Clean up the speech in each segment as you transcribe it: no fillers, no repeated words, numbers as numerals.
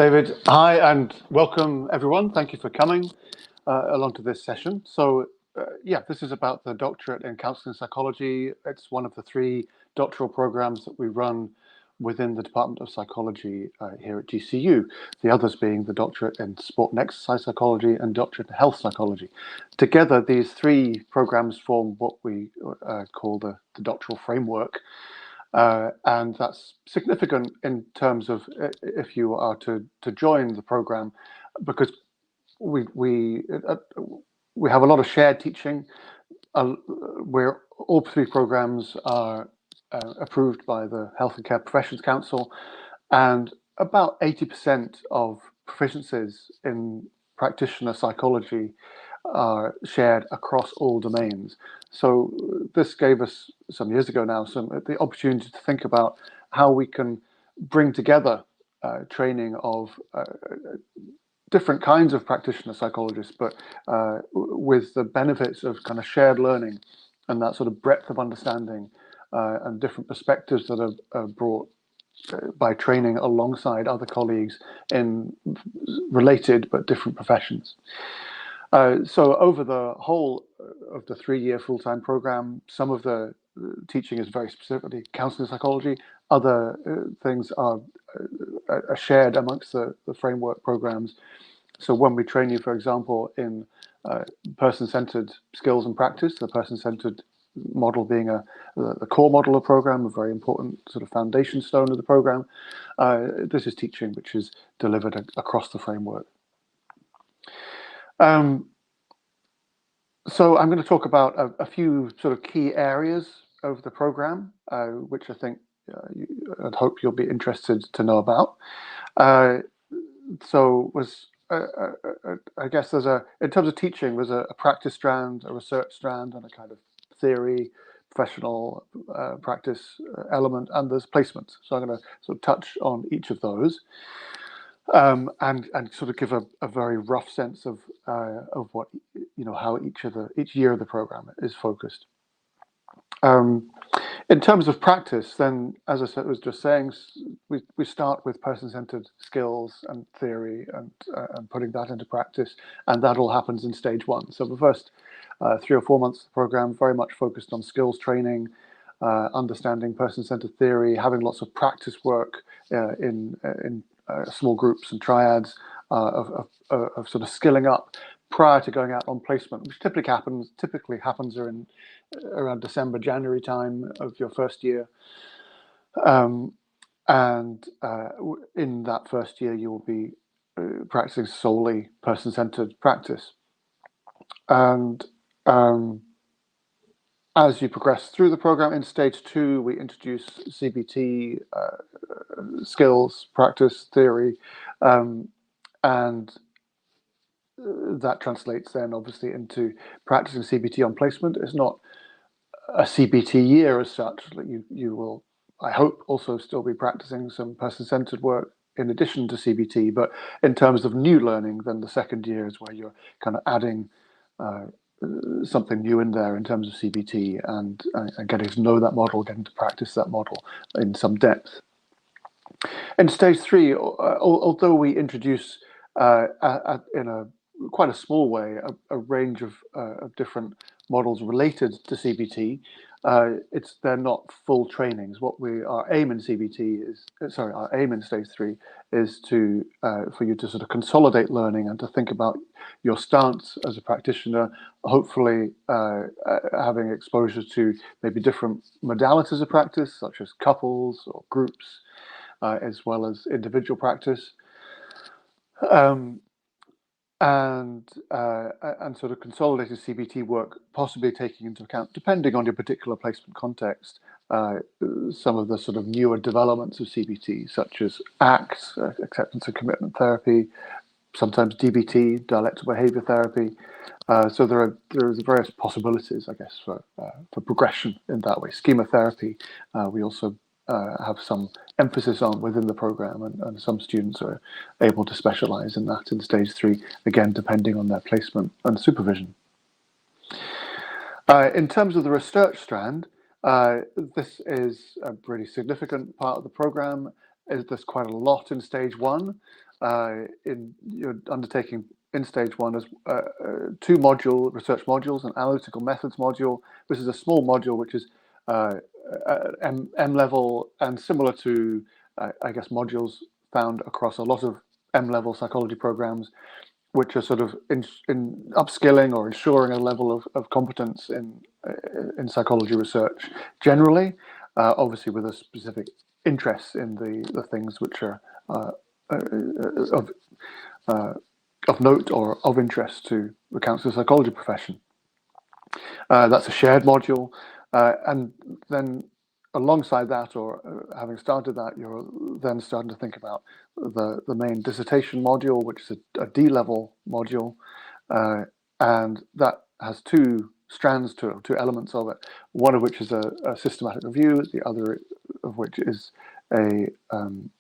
David, hi and welcome everyone. Thank you for coming along to this session. This is about the doctorate in counselling psychology. It's one of the three doctoral programs that we run within the Department of Psychology here at GCU, the others being the doctorate in sport and exercise psychology and doctorate in health psychology. Together, these three programs form what we call the doctoral framework. And that's significant in terms of if you are to join the program, because we have a lot of shared teaching, where all three programs are approved by the Health and Care Professions Council, and about 80% of proficiencies in practitioner psychology are shared across all domains. So this gave us some years ago now the opportunity to think about how we can bring together training of different kinds of practitioner psychologists, but with the benefits of kind of shared learning and that sort of breadth of understanding and different perspectives that are brought by training alongside other colleagues in related but different professions. So over the whole of the 3-year full-time program, some of the teaching is very specifically counselling psychology. Other things are shared amongst the framework programs. So when we train you, for example, in person-centered skills and practice, the person-centered model being the core model of the program, a very important sort of foundation stone of the program, this is teaching which is delivered across the framework. So I'm going to talk about a few sort of key areas of the program, which I think I'd hope you'll be interested to know about. I guess in terms of teaching, there's a practice strand, a research strand, and a kind of theory, professional practice element, and there's placements. So I'm going to sort of touch on each of those. And sort of give a very rough sense of what how each year of the program is focused. In terms of practice, then, as I was just saying, we start with person-centered skills and theory and putting that into practice, and that all happens in stage 1. So the first 3 or 4 months of the program very much focused on skills training, understanding person-centered theory, having lots of practice work in small groups and triads of sort of skilling up prior to going out on placement, which typically happens around December, January time of your first year. In that first year, you will be practicing solely person-centered practice. And as you progress through the program, in stage 2, we introduce CBT, skills, practice, theory, and that translates then obviously into practicing CBT on placement. It's not a CBT year as such. You will, I hope, also still be practicing some person-centered work in addition to CBT, but in terms of new learning, then the second year is where you're kind of adding something new in there in terms of CBT and getting to know that model, getting to practice that model in some depth. In stage 3, although we introduce in quite a small way a range of different models related to CBT, they're not full trainings. Our aim in stage 3 is for you to sort of consolidate learning and to think about your stance as a practitioner, hopefully having exposure to maybe different modalities of practice, such as couples or groups, as well as individual practice. And sort of consolidated CBT work, possibly taking into account, depending on your particular placement context, some of the sort of newer developments of CBT, such as ACT, acceptance and commitment therapy, sometimes DBT, dialectical behavior therapy. So there's various possibilities, I guess, for progression in that way. Schema therapy, we also have some emphasis on within the program, and some students are able to specialize in that in stage 3, again, depending on their placement and supervision. In terms of the research strand, this is a pretty significant part of the program. There's quite a lot in stage 1. you're undertaking in stage one as two research modules, an analytical methods module. This is a small module which is M level and similar to, I guess, modules found across a lot of M level psychology programs, which are sort of in upskilling or ensuring a level of competence in psychology research generally, obviously with a specific interest in the things which are of note or of interest to the counselling psychology profession. That's a shared module, and then alongside that, or having started that, you're then starting to think about the main dissertation module, which is a D-level module, and that has two strands to it, two elements of it, one of which is a systematic review, the other of which is an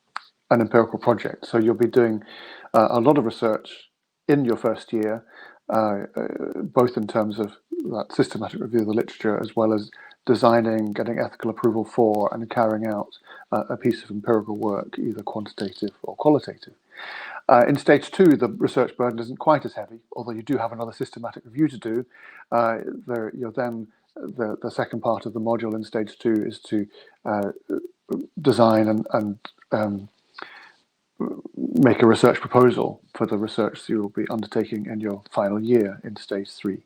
empirical project. So you'll be doing a lot of research in your first year, both in terms of that systematic review of the literature, as well as designing, getting ethical approval for, and carrying out a piece of empirical work, either quantitative or qualitative. In stage two, the research burden isn't quite as heavy, although you do have another systematic review to do. You're then, the second part of the module in stage two is to design and make a research proposal for the research that you'll be undertaking in your final year in stage three.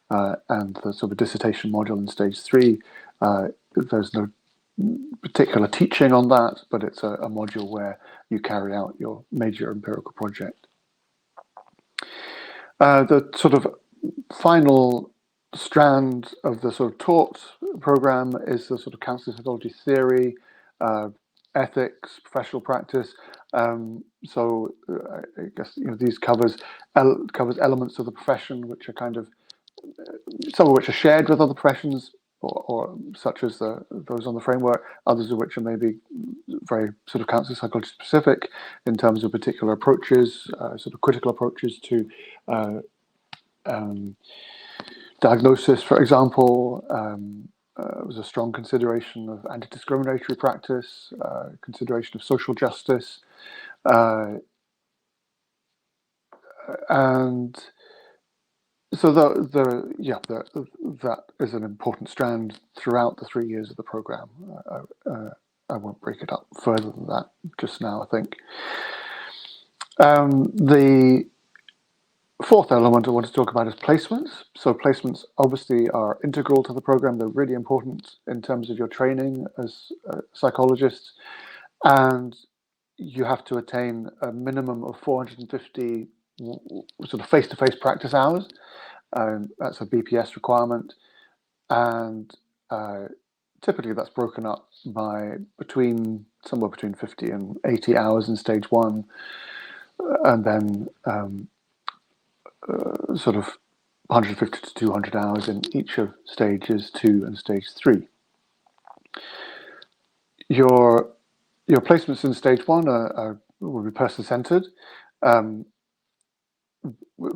And the sort of dissertation module in stage three, there's no particular teaching on that, but it's a module where you carry out your major empirical project. The sort of final strand of the sort of taught program is the sort of counselling psychology theory, ethics, professional practice. So I guess these covers elements of the profession which are kind of, some of which are shared with other professions, or such as those on the framework, others of which are maybe very sort of counselling psychology specific in terms of particular approaches, sort of critical approaches to diagnosis, for example. There was a strong consideration of anti-discriminatory practice, consideration of social justice, and so that is an important strand throughout the 3 years of the program. I won't break it up further than that just now, I think. The fourth element I want to talk about is placements. So placements obviously are integral to the program. They're really important in terms of your training as psychologists, and you have to attain a minimum of 450 sort of face-to-face practice hours. That's a BPS requirement, and typically that's broken up by somewhere between 50 and 80 hours in stage one, and then sort of 150 to 200 hours in each of stages 2 and stage 3. Your placements in stage 1 will be person-centered.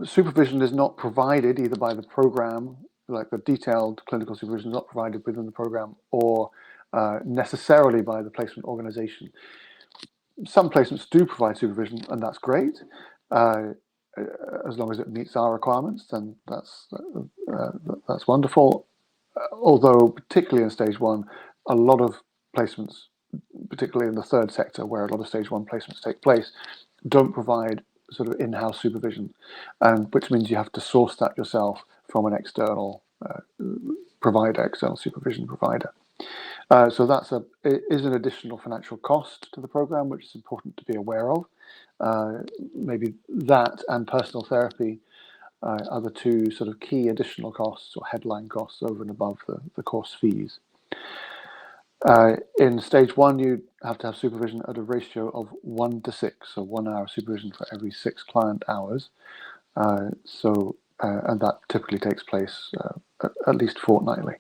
Supervision is not provided either by the program, like the detailed clinical supervision is not provided within the program, or necessarily by the placement organization. Some placements do provide supervision, and that's great. As long as it meets our requirements, then that's wonderful. Although, particularly in stage 1, a lot of placements, particularly in the third sector where a lot of stage 1 placements take place, don't provide sort of in-house supervision, and which means you have to source that yourself from an external provider, external supervision provider. So is an additional financial cost to the program, which is important to be aware of. Maybe that and personal therapy are the two sort of key additional costs or headline costs over and above the course fees. In stage 1, you have to have supervision at a ratio of 1:6, so 1 hour supervision for every 6 client hours. And that typically takes place at least fortnightly.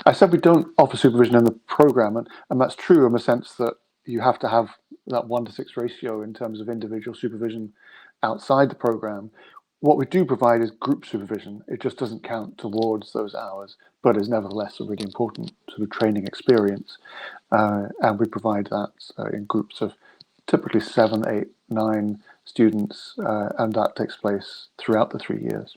I said we don't offer supervision in the program, and that's true in the sense that you have to have that 1:6 ratio in terms of individual supervision outside the program. What we do provide is group supervision. It just doesn't count towards those hours, but is nevertheless a really important sort of training experience. And we provide that in groups of typically 7, 8, 9 students, and that takes place throughout the 3 years.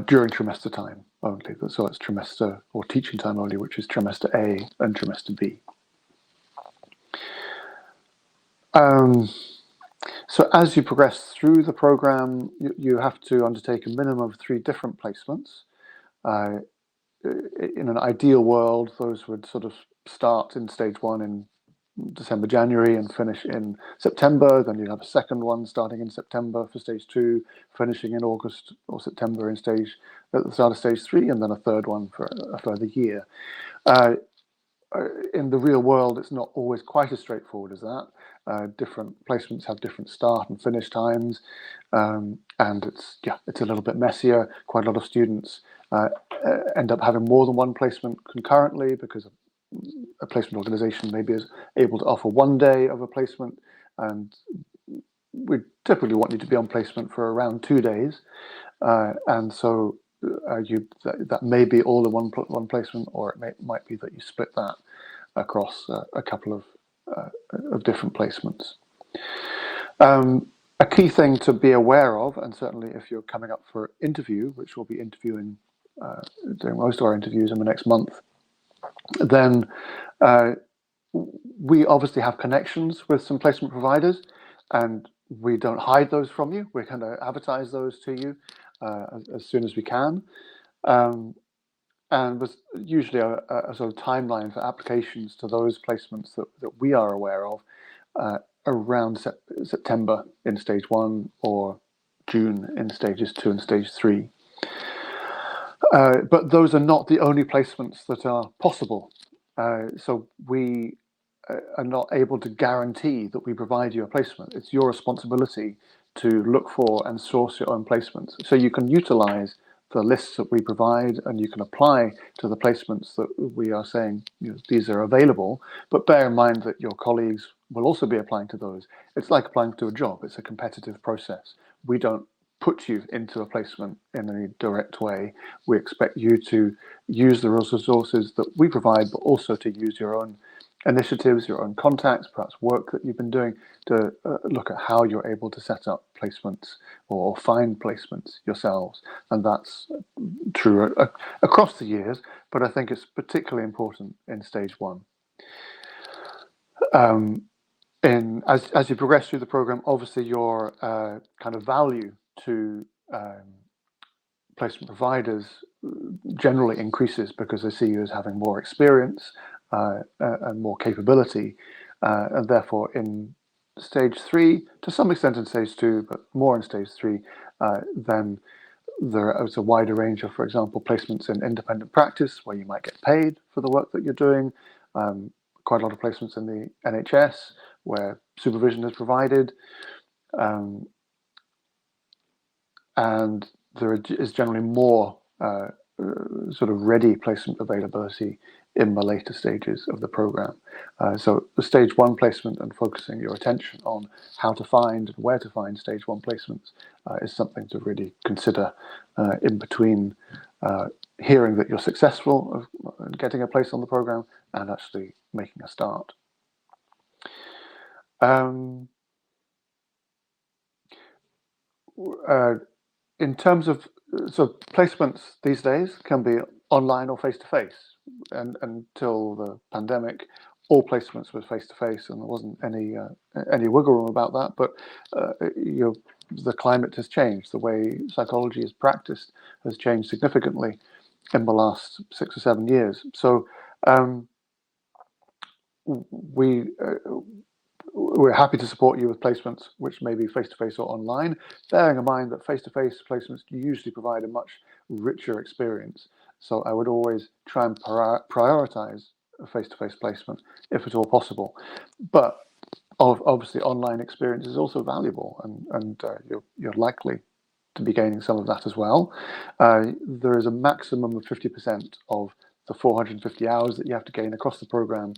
During trimester time only, so it's trimester or teaching time only, which is trimester A and trimester B. So as you progress through the program, you have to undertake a minimum of 3 different placements. In an ideal world, those would sort of start in stage 1 in December, January, and finish in September. Then you'd have a second one starting in September for stage 2, finishing in August or September at the start of stage 3, and then a third one for a further year. In the real world, it's not always quite as straightforward as that. Different placements have different start and finish times, and it's a little bit messier. Quite a lot of students end up having more than one placement concurrently because a placement organization maybe is able to offer 1 day of a placement, and we typically want you to be on placement for around 2 days, and so that may be all in one placement, or it might be that you split that across a couple of different placements. A key thing to be aware of, and certainly if you're coming up for interview, which we'll be interviewing, doing most of our interviews in the next month, then we obviously have connections with some placement providers, and we don't hide those from you. We're going to advertise those to you as soon as we can. And there's usually a sort of timeline for applications to those placements that we are aware of around September in stage 1 or June in stages 2 and stage 3. But those are not the only placements that are possible. So we are not able to guarantee that we provide you a placement. It's your responsibility to look for and source your own placements. So you can utilize the lists that we provide, and you can apply to the placements that we are saying these are available, but bear in mind that your colleagues will also be applying to those. It's like applying to a job. It's a competitive process. We don't put you into a placement in any direct way. We expect you to use the resources that we provide, but also to use your own initiatives, your own contacts, perhaps work that you've been doing to look at how you're able to set up placements or find placements yourselves. And that's true across the years, but I think it's particularly important in stage 1. As you progress through the program, obviously your kind of value to placement providers generally increases because they see you as having more experience and more capability, and therefore in stage 3, to some extent in stage 2, but more in stage 3, then there is a wider range of, for example, placements in independent practice where you might get paid for the work that you're doing. Quite a lot of placements in the NHS where supervision is provided, and there is generally more sort of ready placement availability in the later stages of the program. So the stage 1 placement and focusing your attention on how to find and where to find stage 1 placements is something to really consider in between hearing that you're successful of getting a place on the program and actually making a start. In terms of, so placements these days can be online or face-to-face, and until the pandemic, all placements were face-to-face, and there wasn't any wiggle room about that. But the climate has changed. The way psychology is practiced has changed significantly in the last 6 or 7 years. So we're happy to support you with placements which may be face-to-face or online, bearing in mind that face-to-face placements usually provide a much richer experience. So I would always try and prioritize a face-to-face placement if at all possible. But obviously online experience is also valuable, and you're likely to be gaining some of that as well. There is a maximum of 50% of the 450 hours that you have to gain across the program,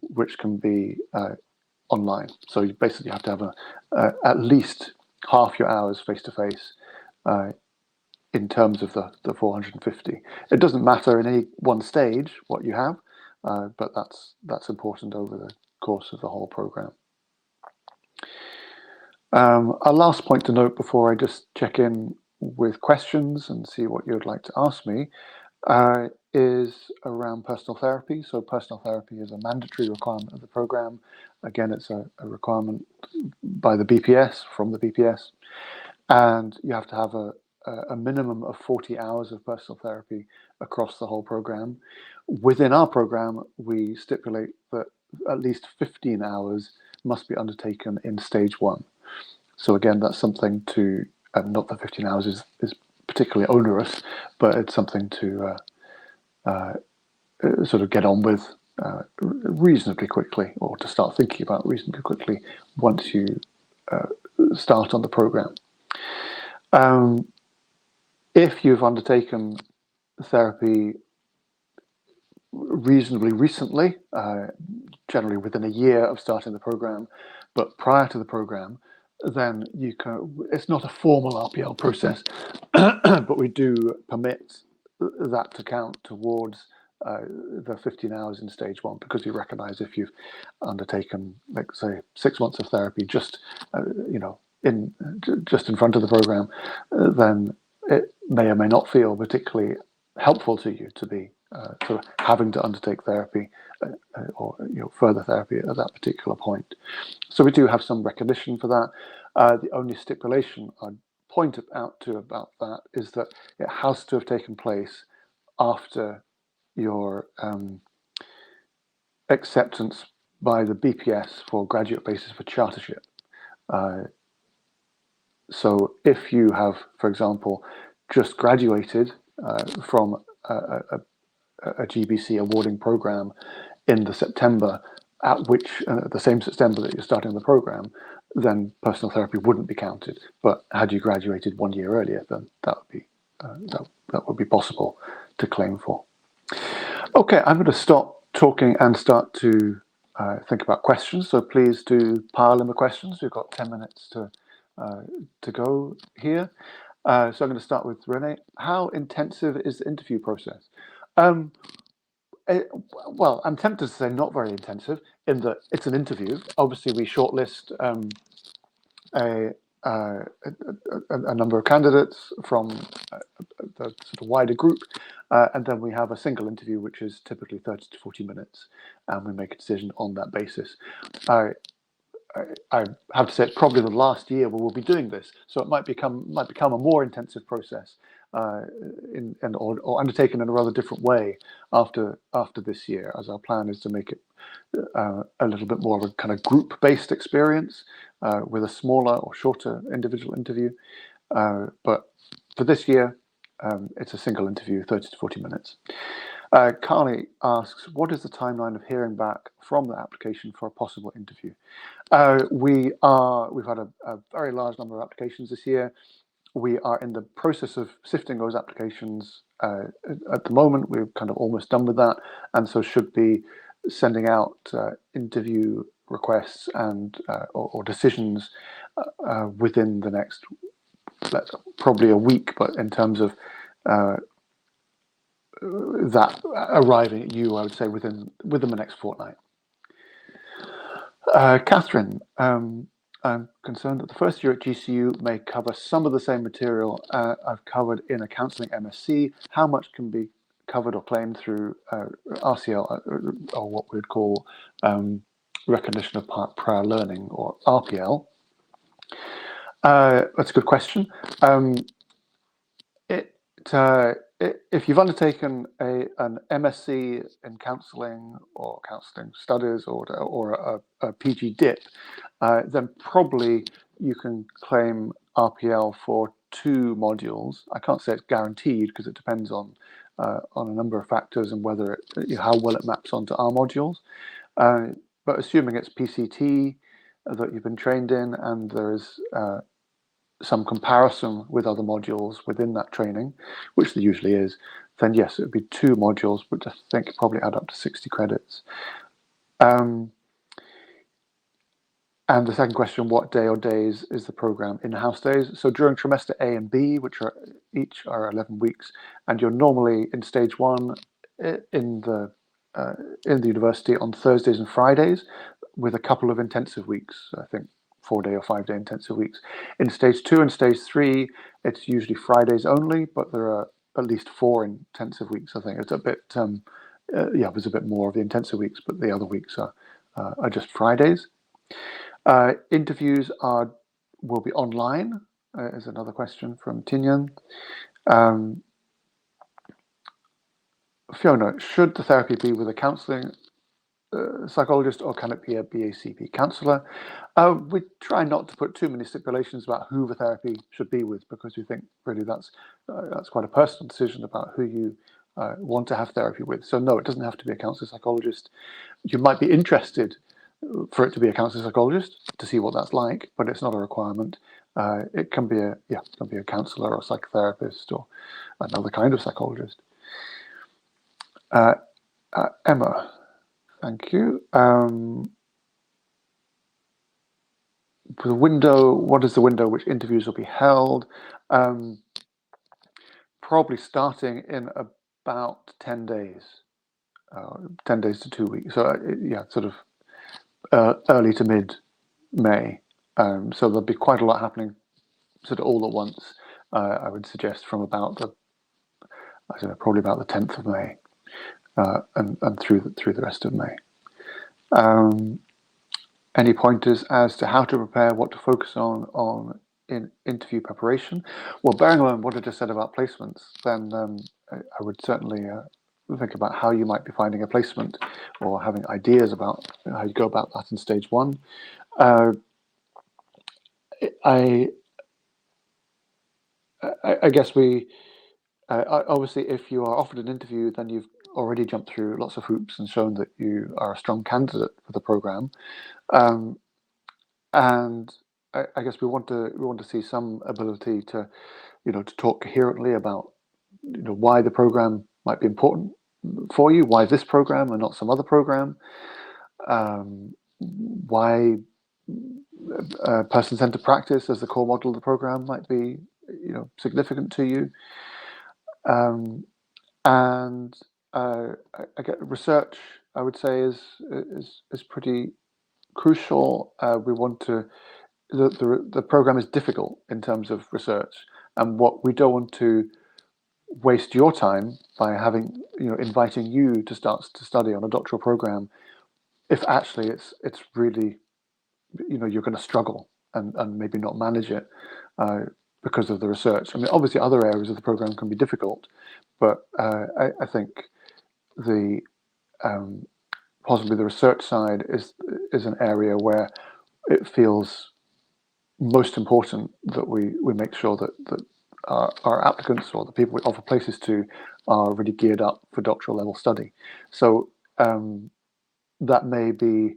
which can be online. So you basically have to have at least half your hours face-to-face in terms of the 450. It doesn't matter in any one stage what you have, but that's important over course of the whole program. Our last point to note before I just check in with questions and see what you'd like to ask me is around personal therapy. So personal therapy is a mandatory requirement of the program. Again, it's a requirement by the BPS, from the BPS, and you have to have a minimum of 40 hours of personal therapy across the whole program. Within our program, we stipulate that at least 15 hours must be undertaken in stage 1. So again, that's something to, not that 15 hours is particularly onerous, but it's something to sort of get on with reasonably quickly, or to start thinking about reasonably quickly once you start on the program. If you've undertaken therapy reasonably recently, generally within a year of starting the program, but prior to the program, then you can, it's not a formal RPL process, but we do permit that to count towards the 15 hours in stage 1, because we recognize if you've undertaken, like, say, 6 months of therapy just just in front of the program, then it may or may not feel particularly helpful to you to be sort of having to undertake therapy or further therapy at that particular point. So we do have some recognition for that. The only stipulation I'd point out to about that is that it has to have taken place after your acceptance by the BPS for graduate basis for chartership. So if you have, for example, just graduated from a GBC awarding program in the September, at which the same September that you're starting the program, then personal therapy wouldn't be counted. But had you graduated 1 year earlier, then that would be possible to claim for. Okay, I'm going to stop talking and start to think about questions. So please do pile in the questions. We've got 10 minutes to go here. So I'm going to start with Renee. How intensive is the interview process? Well, I'm tempted to say not very intensive, in that it's an interview. Obviously, we shortlist a number of candidates from the sort of wider group, and then we have a single interview, which is typically 30 to 40 minutes, and we make a decision on that basis. I have to say, it's probably the last year where we'll be doing this, so it might become a more intensive process, or undertaken in a rather different way after this year, as our plan is to make it a little bit more of a kind of group-based experience with a smaller or shorter individual interview. But for this year, it's a single interview, 30 to 40 minutes. Carly asks, what is the timeline of hearing back from the application for a possible interview? We've had a very large number of applications this year. We are in the process of sifting those applications at the moment. We're kind of almost done with that, and so should be sending out interview requests and or decisions within the next, probably a week, but in terms of that arriving at you, I would say within the next fortnight. Catherine, I'm concerned that the first year at GCU may cover some of the same material I've covered in a counselling MSc. How much can be covered or claimed through RCL, or what we would call recognition of prior learning, or RPL? That's a good question. If you've undertaken an MSc in counselling or counselling studies, or a PG DIP, then probably you can claim RPL for 2 modules. I can't say it's guaranteed, because it depends on a number of factors and whether how well it maps onto our modules. But assuming it's PCT that you've been trained in, and there is some comparison with other modules within that training, which there usually is, then yes, it would be 2 modules, which I think probably add up to 60 credits. And the second question, what day or days is the program? In-house days. So during trimester A and B, which are each 11 weeks, and you're normally in stage 1 in the in the university on Thursdays and Fridays, with a couple of intensive weeks. I think 4-day or 5-day intensive weeks. In stage 2 and stage 3, it's usually Fridays only, but there are at least 4 intensive weeks. I think it's a bit, there's a bit more of the intensive weeks, but the other weeks are just Fridays. Interviews will be online. Is another question from Tinyan. Fiona, should the therapy be with a counselling psychologist, or can it be a BACP counsellor? We try not to put too many stipulations about who the therapy should be with, because we think really that's quite a personal decision about who you want to have therapy with. So no, it doesn't have to be a counselling psychologist. You might be interested for it to be a counselling psychologist to see what that's like, but it's not a requirement. It can be a counsellor or psychotherapist or another kind of psychologist. Emma, thank you. For the window, what is the window which interviews will be held? Probably starting in about 10 days, 10 days to 2 weeks. So sort of early to mid-May. So there'll be quite a lot happening sort of all at once. I would suggest from about probably about the 10th of May. And through the rest of May. Any pointers as to how to prepare, what to focus on in interview preparation? Well, bearing in mind what I just said about placements, then I would certainly think about how you might be finding a placement, or having ideas about how you go about that in stage 1. I guess obviously, if you are offered an interview, then you've already jumped through lots of hoops and shown that you are a strong candidate for the program, and I guess we want to see some ability to talk coherently about why the program might be important for you, why this program and not some other program, why person-centered practice as the core model of the program might be significant to you, and I get research, I would say, is pretty crucial. We want to. The program is difficult in terms of research, and what we don't want to waste your time by inviting you to start to study on a doctoral program, if actually it's really you're going to struggle and maybe not manage it because of the research. I mean, obviously other areas of the program can be difficult, but I think the possibly the research side is an area where it feels most important that we make sure that our applicants, or the people we offer places to, are really geared up for doctoral level study. So that may be,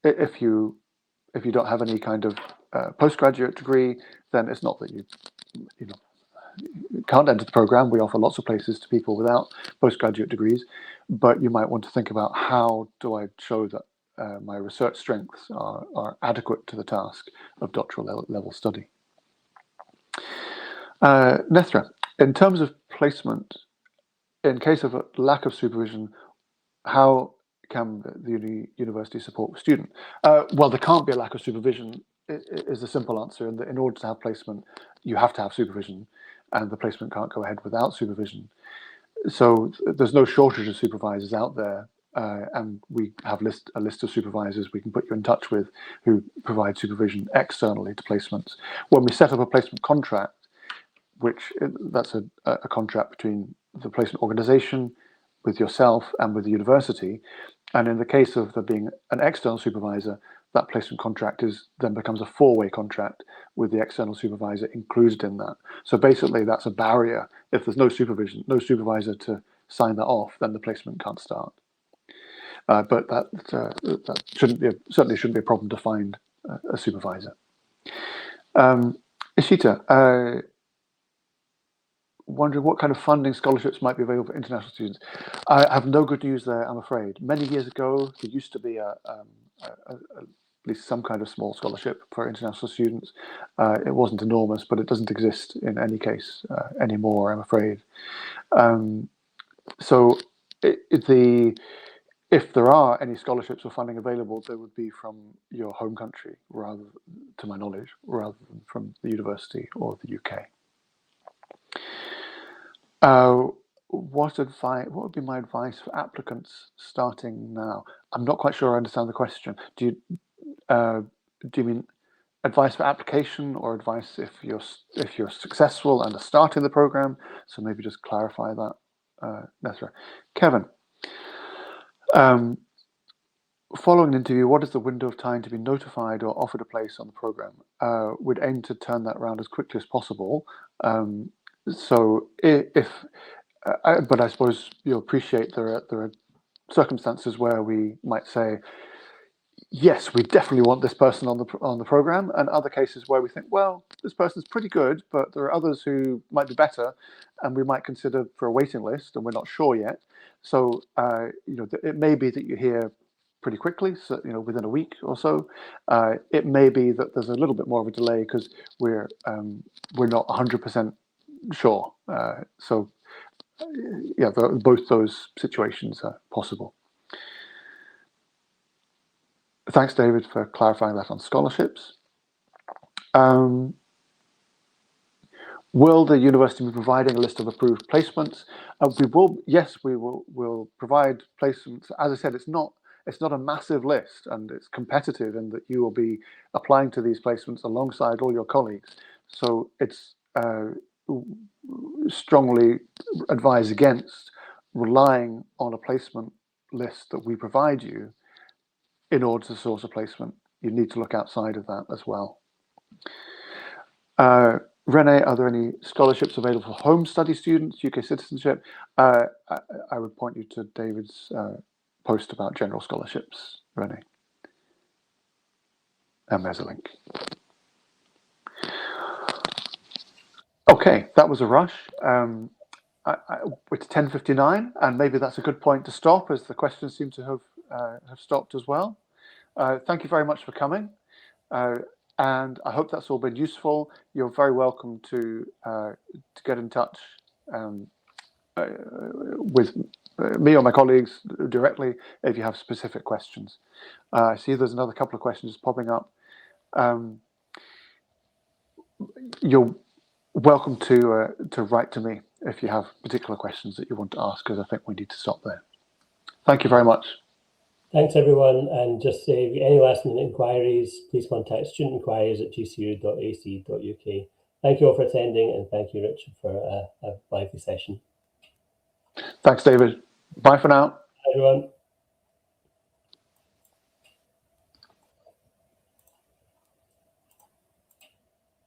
if you don't have any kind of postgraduate degree, then it's not that you can't enter the program. We offer lots of places to people without postgraduate degrees, but you might want to think about, how do I show that my research strengths are adequate to the task of doctoral level study. Nethra, in terms of placement, in case of a lack of supervision, how can the university support the student? Well, there can't be a lack of supervision, is the simple answer. And in order to have placement, you have to have supervision, and the placement can't go ahead without supervision. So there's no shortage of supervisors out there, and we have a list of supervisors we can put you in touch with who provide supervision externally to placements. When we set up a placement contract, that's a contract between the placement organization, with yourself, and with the university. And in the case of there being an external supervisor, that placement contract then becomes a 4-way contract with the external supervisor included in that. So basically, that's a barrier. If there's no supervisor to sign that off, then the placement can't start. But that certainly shouldn't be a problem to find a supervisor. Ishita, wondering what kind of funding scholarships might be available for international students. I have no good news there, I'm afraid. Many years ago, there used to be at least some kind of small scholarship for international students. It wasn't enormous, but it doesn't exist in any case anymore, I'm afraid. So the if there are any scholarships or funding available, they would be from your home country, rather, to my knowledge, rather than from the university or the UK. What would be my advice for applicants starting now? I'm not quite sure I understand the question. Do you mean advice for application, or advice if you're successful and are starting the program? So maybe just clarify that, Nethra. Kevin, following an interview, what is the window of time to be notified or offered a place on the program? We'd aim to turn that around as quickly as possible. So but I suppose you'll appreciate there are circumstances where we might say, yes, we definitely want this person on the program, and other cases where we think, well, this person's pretty good, but there are others who might be better, and we might consider for a waiting list, and we're not sure yet. So it may be that you hear pretty quickly, so within a week or so. It may be that there's a little bit more of a delay because we're not 100% sure. So yeah, both those situations are possible. Thanks, David, for clarifying that on scholarships. Will the university be providing a list of approved placements? We will. Yes, we will. We'll provide placements. As I said, it's not a massive list, and it's competitive in that you will be applying to these placements alongside all your colleagues. So it's strongly advise against relying on a placement list that we provide you in order to source a placement. You need to look outside of that as well. Renee, are there any scholarships available for home study students, UK citizenship? I would point you to David's post about general scholarships, Renee. And there's a link. Okay, that was a rush. It's 10:59, and maybe that's a good point to stop, as the questions seem to have stopped as well. Thank you very much for coming, and I hope that's all been useful. You're very welcome to get in touch with me or my colleagues directly if you have specific questions. I see there's another couple of questions popping up. You're welcome to write to me if you have particular questions that you want to ask, because I think we need to stop there. Thank you very much. Thanks, everyone. And just say any last minute inquiries, please contact studentinquiries@gcu.ac.uk. Thank you all for attending, and thank you, Richard, for a lively session. Thanks, David. Bye for now. Bye, everyone.